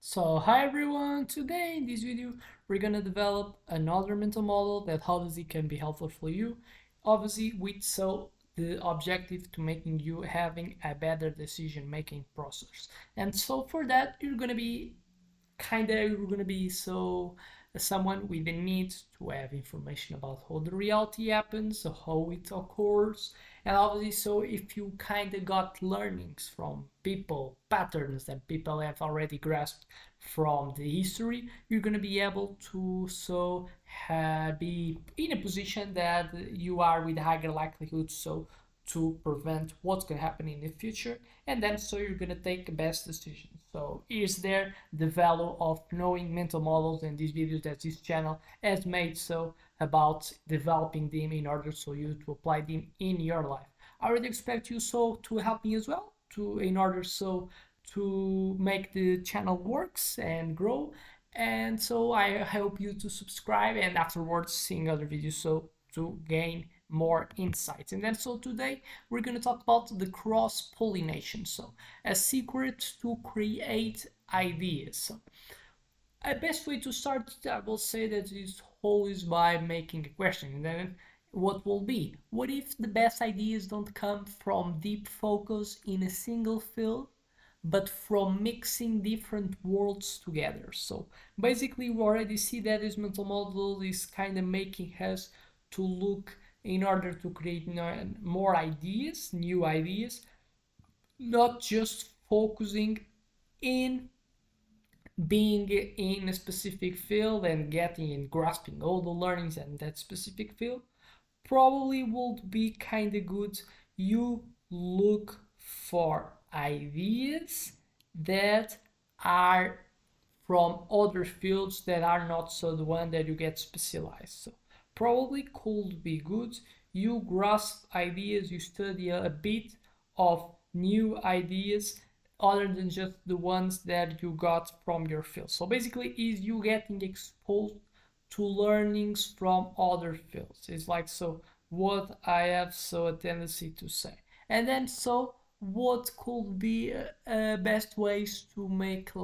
So hi everyone, today in this video we're gonna develop another mental model that obviously can be helpful for you, obviously with the objective to making you having a better decision making process. And so for that you're gonna be someone with the need to have information about how the reality happens, how it occurs, and obviously so if you kind of got learnings from people, patterns that people have already grasped from the history, you're gonna be able to be in a position that you are with higher likelihood to prevent what's going to happen in the future, and then so you're going to take the best decision. So is there the value of knowing mental models in these videos that this channel has made about developing them in order so you to apply them in your life. I would expect you to help me as well to in order to make the channel works and grow, and so I hope you to subscribe and afterwards seeing other videos so to gain more insights. And then so today we're going to talk about the cross-pollination, so a secret to create ideas. So a best way to start, I will say that is always by making a question, and then what will be, what if the best ideas don't come from deep focus in a single field but from mixing different worlds together. So basically we already see that this mental model is kind of making us to look in order to create more ideas, new ideas, not just focusing in being in a specific field and getting and grasping all the learnings in that specific field. Probably would be kind of good. You look for ideas that are from other fields that are not so the one that you get specialized. So probably could be good. You grasp ideas, you study a bit of new ideas other than just the ones that you got from your field. So basically is you getting exposed to learnings from other fields. It's like so what I have a tendency to say. And then so what could be best ways to make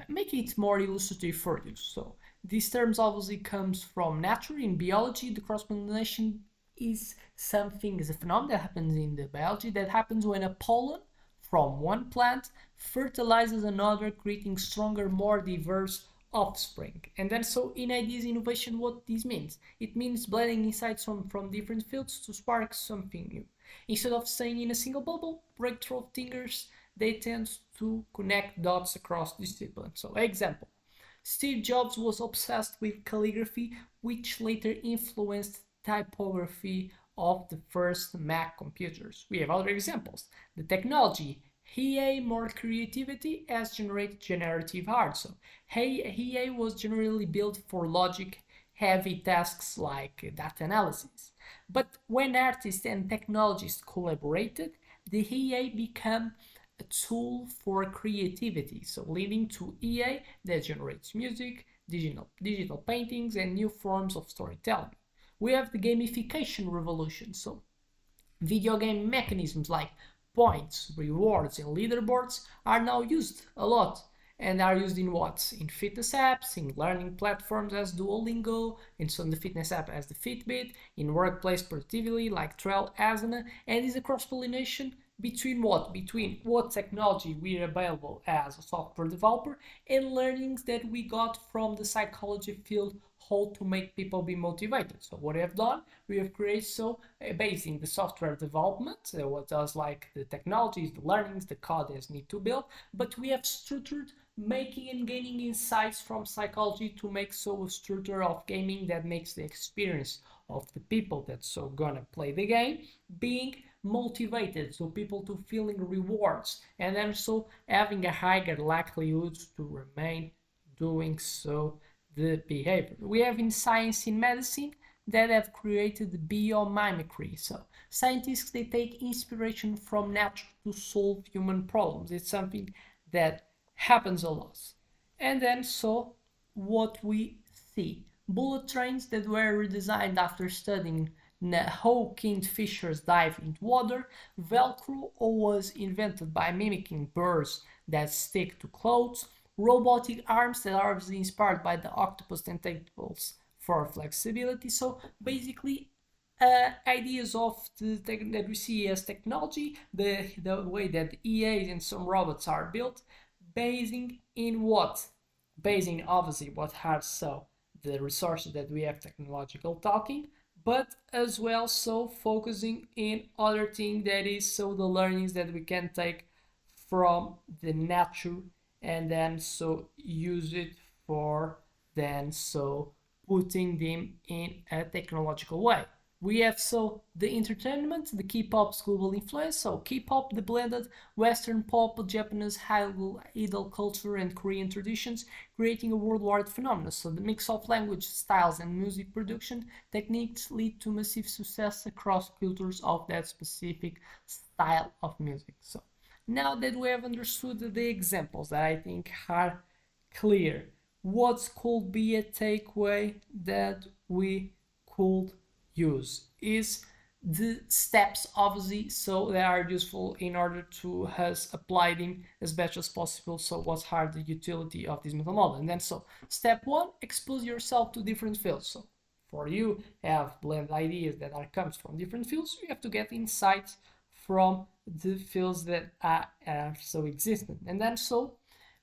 make it more illustrative for you. So these terms obviously comes from nature. In biology, the cross-pollination is a phenomenon that happens in the biology that happens when a pollen from one plant fertilizes another, creating stronger, more diverse offspring. And then so in ideas innovation, what this means? It means blending insights from different fields to spark something new. Instead of staying in a single bubble, breakthrough thinkers they tend to connect dots across disciplines. So example, Steve Jobs was obsessed with calligraphy, which later influenced typography of the first Mac computers. We have other examples. The technology EA more creativity has generated generative art. So EA was generally built for logic heavy tasks like data analysis. But when artists and technologists collaborated, the EA became a tool for creativity, so leading to EA that generates music, digital paintings, and new forms of storytelling. We have the gamification revolution, so video game mechanisms like points, rewards, and leaderboards are now used a lot and are used in what? In fitness apps, in learning platforms as Duolingo, in some the fitness app as the Fitbit, in workplace productivity like Trello, Asana, and is a cross-pollination between what? Between what technology we are available as a software developer and learnings that we got from the psychology field how to make people be motivated. So what we have done, we have created based in the software development, what does like the technologies, the learnings, the code as need to build, but we have structured making and gaining insights from psychology to make a structure of gaming that makes the experience of the people that's gonna play the game being motivated, so people to feeling rewards and then so having a higher likelihood to remain doing the behavior. We have in science, in medicine, that have created biomimicry. So scientists they take inspiration from nature to solve human problems. It's something that happens a lot. And then so what we see, bullet trains that were redesigned after studying how kingfishers dive into water. Velcro was invented by mimicking birds that stick to clothes. Robotic arms that are obviously inspired by the octopus tentacles for flexibility. So basically, ideas of that we see as technology, the way that EAs and some robots are built, basing in what? Basing obviously what has so the resources that we have technological talking, but as well so focusing in other thing that is so the learnings that we can take from the nature and then so use it for then so putting them in a technological way. We have so the entertainment, the K-pop's global influence. So K-pop, the blended Western pop, Japanese idol culture, and Korean traditions, creating a worldwide phenomenon. So the mix of language, styles, and music production techniques lead to massive success across cultures of that specific style of music. So now that we have understood the examples that I think are clear, what could be a takeaway that we could use is the steps obviously so they are useful in order to has apply them as best as possible. So what's hard the utility of this mental model, and then so step one, expose yourself to different fields. So for you have blend ideas that are comes from different fields, you have to get insights from the fields that are so existent, and then so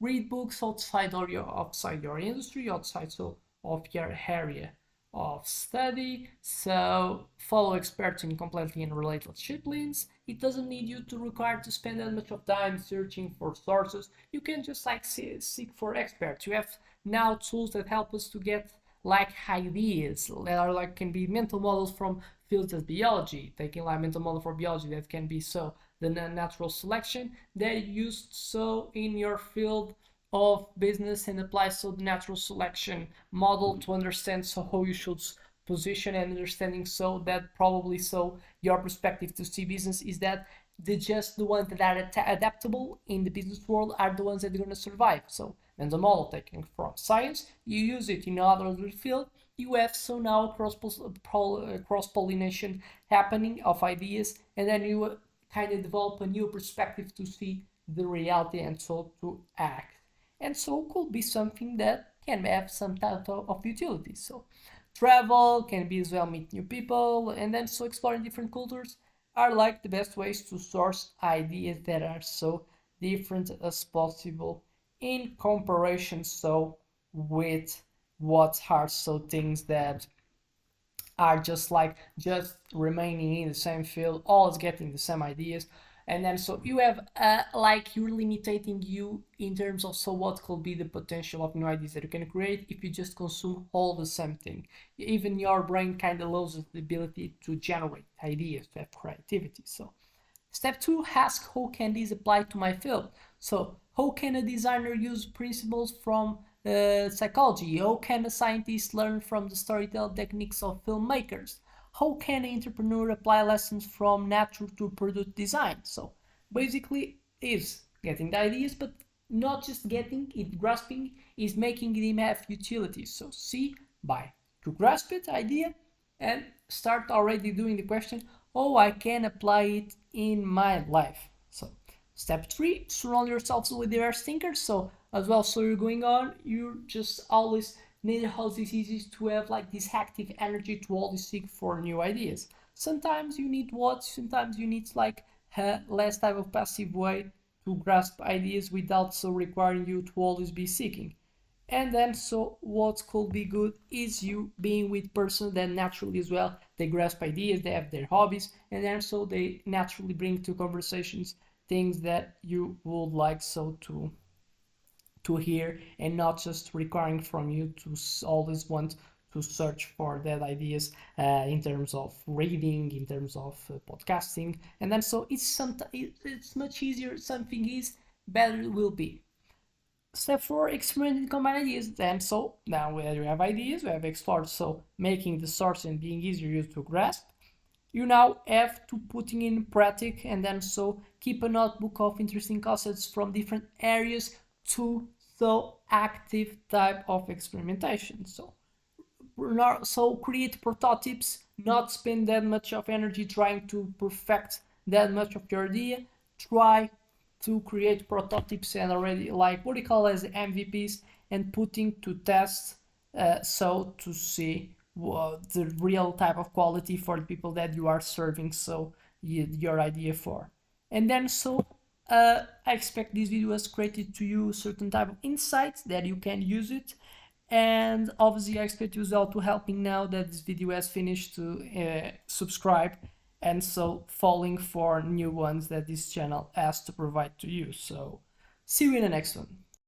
read books outside your industry, outside so of your area of study. So follow experts in completely unrelated disciplines. It doesn't need you to require to spend that much of time searching for sources. You can just like seek for experts. You have now tools that help us to get like ideas that are like can be mental models from fields as biology, taking like mental model for biology that can be so the natural selection that used so in your field of business and apply so the natural selection model to understand so how you should position and understanding so that probably so your perspective to see business is that the ones that are adaptable in the business world are the ones that are going to survive. So and the model taken from science, you use it in other field, you have so now cross pollination happening of ideas, and then you kind of develop a new perspective to see the reality and so to act. And so could be something that can have some type of utility. So travel can be as well, meet new people, and then so exploring different cultures are like the best ways to source ideas that are so different as possible in comparison so with what are so things that are just remaining in the same field, always getting the same ideas. And then so you have like you're limiting you in terms of so what could be the potential of new ideas that you can create if you just consume all the same thing. Even your brain kind of loses the ability to generate ideas, to have creativity. So step two, ask how can this apply to my field? So how can a designer use principles from psychology? How can a scientist learn from the storytelling techniques of filmmakers? How can an entrepreneur apply lessons from nature to product design? So basically is getting the ideas, but not just getting it, grasping is making them have utility. So see by to grasp it idea and start already doing the question, oh, I can apply it in my life. So step three, surround yourselves with diverse thinkers. So as well, so you're going on, you just always need how this easy to have like this active energy to always seek for new ideas. Sometimes you need what, sometimes you need like a less type of passive way to grasp ideas without so requiring you to always be seeking. And then so what could be good is you being with person that naturally as well they grasp ideas, they have their hobbies, and then so they naturally bring to conversations things that you would like so to hear, and not just requiring from you to always want to search for that ideas in terms of reading, in terms of podcasting, and then so it's much easier. Something is better it will be. Step 4, experimenting combine ideas. Then so now we have ideas, we have explored, so making the source and being easier used to grasp. You now have to putting in practice, and then so keep a notebook of interesting concepts from different areas to so active type of experimentation. So so create prototypes, not spend that much of energy trying to perfect that much of your idea. Try to create prototypes and already like what do you call as MVPs and putting to test, so to see the real type of quality for the people that you are serving so your idea for. And then so I expect this video has created to you certain type of insights that you can use it. And obviously I expect you all to helping now that this video has finished to subscribe and so falling for new ones that this channel has to provide to you. So see you in the next one.